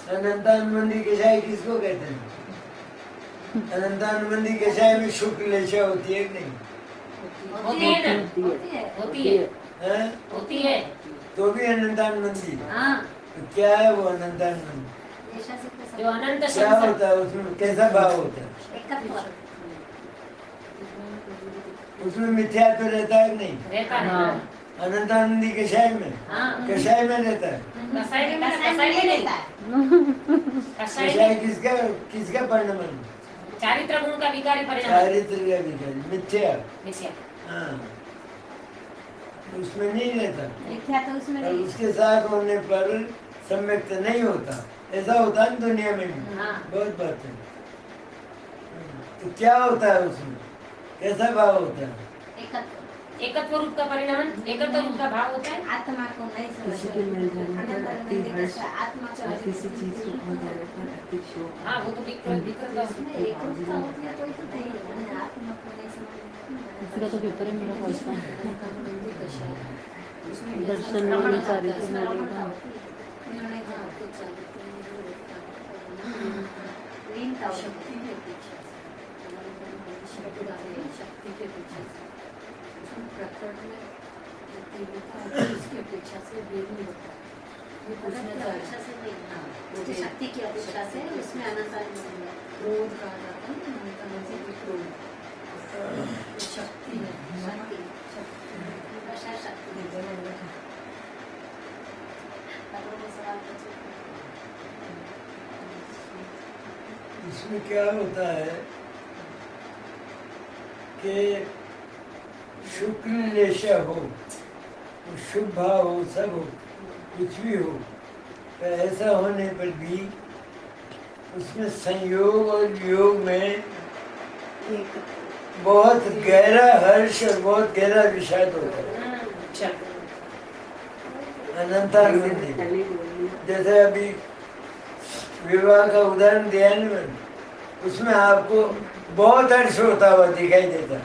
अनंतानुबंधी कषाय किसको कहते हैं? अनंतानुबंधी कषाय में शुक्ल लेशा होती है कि नहीं? होती है ना, होती है, हैं? होती है। तो भी अनंतानुबंधी। हाँ, तो क्या है वो अनंतानुबंधी? जो अनंत क्या संसार होता है उसमें? कैसा भाव होता है उसमें? मिथ्यात्व रहता है कि नहीं? रहता है। अनंतानंदी कषाय में, हाँ, कषाय में रहता है। कसाई में नहीं, कसाई कषाय में किसका किसका परिणाम? चारित्र गुण का विकारी परिणाम। चारित्र का विकारी, मिथ्या। मिथ्या। हाँ, उसमें नहीं रहता। मिथ्या तो उसमें और नहीं। उसके साथ होने पर सम्यक्त नहीं होता। ऐसा होता है ना दुनिया में भी, हाँ। बहुत बात है। तो क्या होता है उसमें? कैसा भाव होता है? एकत्व रूप का परिणाम, एकत्व रूप का भाव होता है। आत्मा को नहीं किसी के मिल जाने पर अति हर्ष आत्मा और किसी चीज को खो जाने पर अति शोक। हाँ, वो तो विकृत इसमें एकरूपता होती है कोई तो नहीं है, आत्मा को नहीं समझ। इसका तो पेपर है मेरा फर्स्ट टाइम। दर्शन में चारित्र मिलेगा। लीनता शक्ति के पीछे प्रकट में उसकी अपेक्षा से वेद नहीं होता। ये पूछना अपेक्षा से नहीं, शक्ति की अपेक्षा से उसमें अनंत क्रोध कहा जाता है ना, अनंत से क्रोध शक्ति है, शक्ति इसमें क्या होता है कि शुक्ल लेशा हो, शुभ भाव हो, सब हो, कुछ भी हो, तो ऐसा होने पर भी उसमें संयोग और योग में बहुत गहरा हर्ष और बहुत गहरा विषाद होता है। अनंतानंदी, जैसे अभी विवाह का उदाहरण दिया ना मैंने, उसमें आपको बहुत हर्ष होता हुआ दिखाई देता है,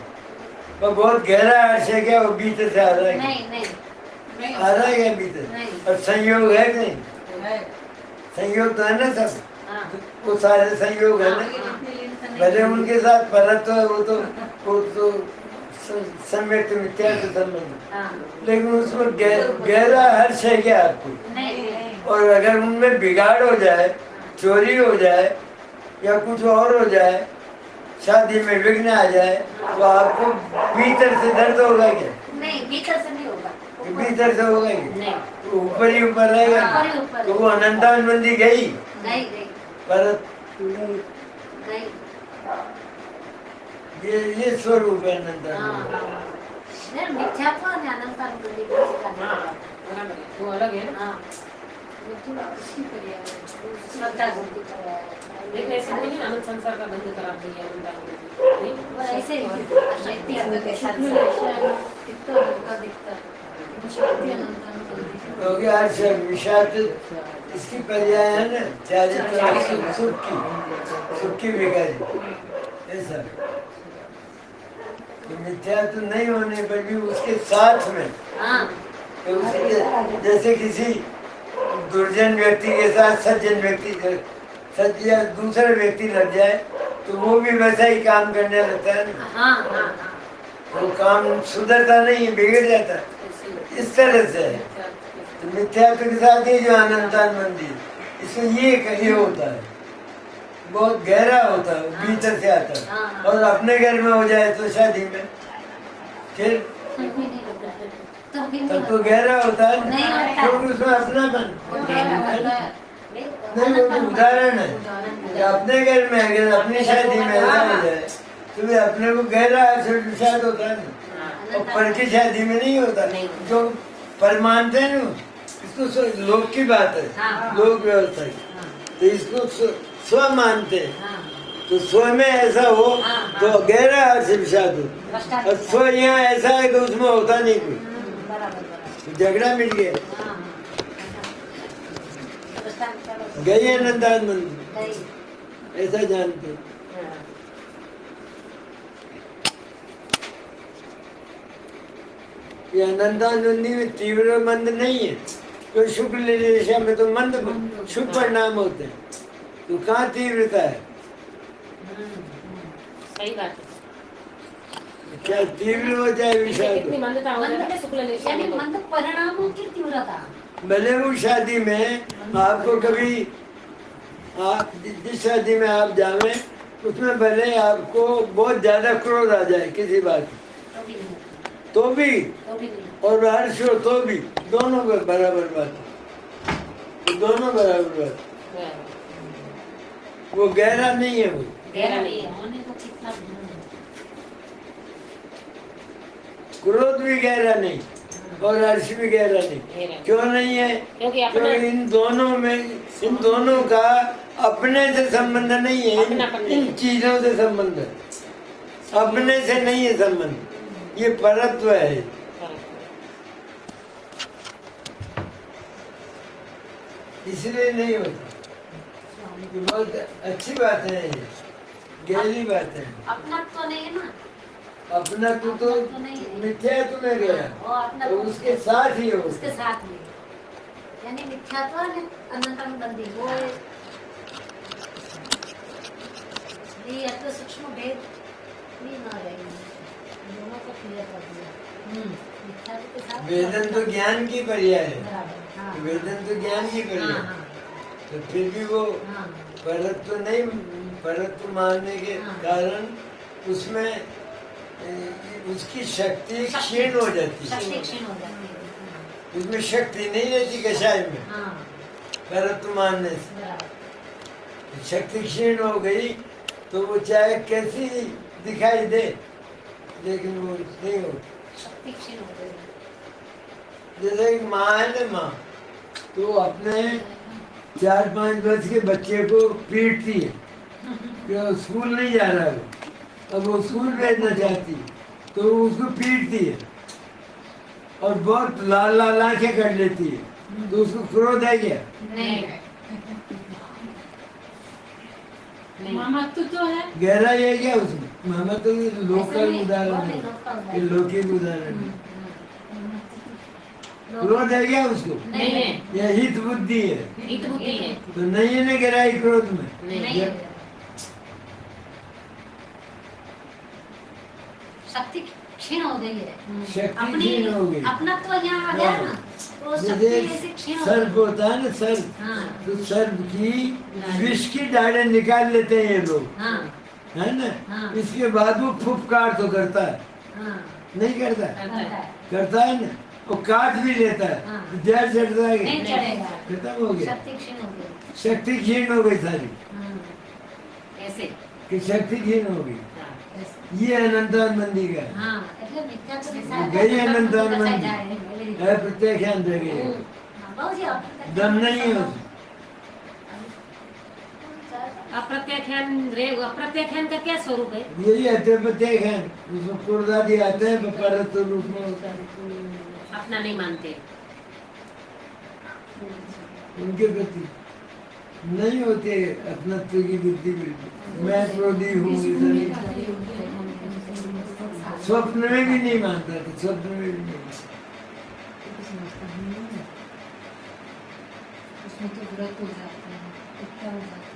पर बहुत गहरा हर्ष है क्या? वो भीतर से आ रहा है, नहीं आ रहा है क्या भीतर? और संयोग है कि नहीं? संयोग तो है ना सब, वो सारे संयोग है ना। भले उनके साथ फर्क तो है, वो तो सम्यक मिथ्या से संबंध, लेकिन उसमें गहरा हर्ष है क्या आपको? और अगर उनमें बिगाड़ हो जाए, चोरी हो जाए या कुछ और हो जाए, शादी में विघ्न आ जाए, तो आपको भीतर से दर्द होगा क्या? नहीं, भीतर से नहीं होगा, भीतर से होगा क्या? ऊपर ही ऊपर रहेगा। ऊपर। तो वो अनंतानुबंधी गई नहीं पर नहीं। ये स्वरूप है अनंतानुबंधी। मिथ्यात्व और अनंतानुबंधी वो अलग है ना। श्रद्धा बुद्धि का लेकिन ऐसे नहीं है, अनंत संसार का बंध करा दिया वो ऐसे ही शक्ति के साथ क्योंकि आज विषाद इसकी पर्याय है ना, चारित्र सुख की विकारी। ऐसा तो मिथ्या तो नहीं होने पर भी उसके साथ में, तो उसके जैसे किसी दुर्जन व्यक्ति के साथ सज्जन व्यक्ति, सज्ज या दूसरा व्यक्ति लग जाए तो वो भी वैसा ही काम करने लगता है ना। वो काम सुधरता नहीं, बिगड़ जाता है। इस तरह से है। तो मिथ्यात्व के साथ ही जो अनंतानुबंधी, इसमें ये होता है, बहुत गहरा होता है, भीतर से आता है। और अपने घर में हो जाए तो शादी में फिर तब तो गहरा होता है, क्योंकि उसमें अपनापन नहीं। वो तो उदाहरण है कि अपने घर में अगर अपनी शादी में ऐसा हो जाए तो भी अपने को गहरा विषाद होता है ना। और पर की शादी में नहीं होता, जो पर मानते हैं ना, इसको लोक की बात है, लोक व्यवस्था की, तो इसको स्व मानते हैं। तो स्व में ऐसा हो तो गहरा हर्ष विषाद हो, और स्व यहाँ ऐसा है कि उसमें होता नहीं कोई, झगड़ा मिल गया, गई अनंतानुबंधी, ऐसा जानते। ये अनंतानुबंधी में तीव्र बंध नहीं है, तो शुक्ल दिशा में तो मंद शुभ परिणाम होते हैं, तो कहाँ तीव्रता है? सही बात है। क्या तीव्र हो जाए विषाद? कितनी मंदता हो जाती है शुक्ल देश यानी में तो। मंद परिणामों की तीव्रता। भले वो शादी में आपको कभी आप जिस शादी में आप जावे उसमें भले आपको बहुत ज्यादा क्रोध आ जाए किसी बात की, तो भी नहीं, तो भी तो भी नहीं। और हर्ष हो तो भी, दोनों बराबर बात है, दोनों बराबर बात है। वो गहरा नहीं है, वो गहरा नहीं है। होने को कितना क्रोध भी गहरा नहीं और हर्ष भी गहरा नहीं। गहरा। क्यों नहीं है? क्योंकि अपना क्योंकि इन दोनों का अपने से संबंध नहीं है, अपनापन नहीं इन है। चीजों से संबंध है, अपने से नहीं है संबंध, ये परत्व है। इसलिए नहीं होता। ये बहुत अच्छी बात है, ये गहरी बात है। अपना तो नहीं है ना, अपना तो मिथ्यात्व में गया वो अपना और उसके साथ ही हो, उसके साथ में यानी मिथ्यात्व है अनंतम बंदी वो ये अति सूक्ष्म भेद भी ना रहेंगे, दोनों को क्लियर कर दिया। मिथ्यात्व के साथ वेदन तो ज्ञान की पर्याय है, बराबर, हाँ, वेदन तो ज्ञान की पर्याय हाँ, है। हाँ, तो फिर भी वो हाँ, परत्व नहीं, परत्व मानने के हाँ। कारण उसमें उसकी शक्ति क्षीण हो जाती है, शक्ति क्षीण हो जाती है। उसमें शक्ति नहीं रहती कषाय में। हाँ, परत्व मानने से बराबर, शक्ति क्षीण हो गई तो वो चाहे कैसी दिखाई दे लेकिन वो नहीं हो। शक्ति क्षीण हो गई। जैसे एक माँ है ना, माँ तो अपने 4-5 वर्ष के बच्चे को पीटती है कि वो स्कूल नहीं जा रहा है, अब वो स्कूल भेजना चाहती है तो वो उसको पीटती है और बहुत लाल लाल आंखें कर लेती है, तो उसको क्रोध है क्या? नहीं, मामात्व तो है। गहरा है क्या उसमें? मामा तो ये लोकल ऐसे नहीं, उदाहरण बहुत ही है, लोकल उदाहरण। ये लौकिक उदाहरण है। लोग- क्रोध है क्या उसको? नहीं है। यह हित बुद्धि है, हित बुद्धि है। तो नहीं है ना गहराई क्रोध में। नहीं है। शक्ति क्षीण हो गई है, शक्ति अपनी क्षीण हो गई। अपना तो यहाँ आ गया ना, तो शक्ति जैसे ऐसे क्षीण हो सर्प गई। होता है ना, सर्प, हाँ, तो सर्प की विष की डालें निकाल लेते हैं ये लोग, हाँ, है ना? हाँ। इसके बाद वो फुफकार तो करता है, हाँ, नहीं करता? करता है। करता है ना, वो काट भी लेता है, हाँ। जड़ चढ़ता है, नहीं चढ़ेगा, खत्म हो गया, शक्ति क्षीण हो गई। शक्ति क्षीण हो गई सारी, हाँ, ऐसे। कि शक्ति क्षीण हो गई। हाँ। ऐसे। ये अनंतान मंदी का है। हाँ, એટલે મિથ્યાત્વ ની સાથે ગઈ અનંતાન કસાઈ મંદી જાય, એવી રીતે। है प्रत्याख्यान रह गए, हाँ, बाबूजी, आप- दम नहीं है उसमें। अप्रत्याख्यान अप्रत्याख्यान का क्या स्वरूप है? यही है प्रत्याख्यान, उसमें पूर्वादि आते हैं परत्व रूप में होता है, अपना नहीं मानते। उनके प्रति नहीं होते अपनत्व की वृत्ति बिल्कुल। मैं क्रोधी हूँ इधर, स्वप्न में भी नहीं मानता था, स्वप्न में भी नहीं। उसमें तो व्रत हो जाता है, इतना हो जाता है।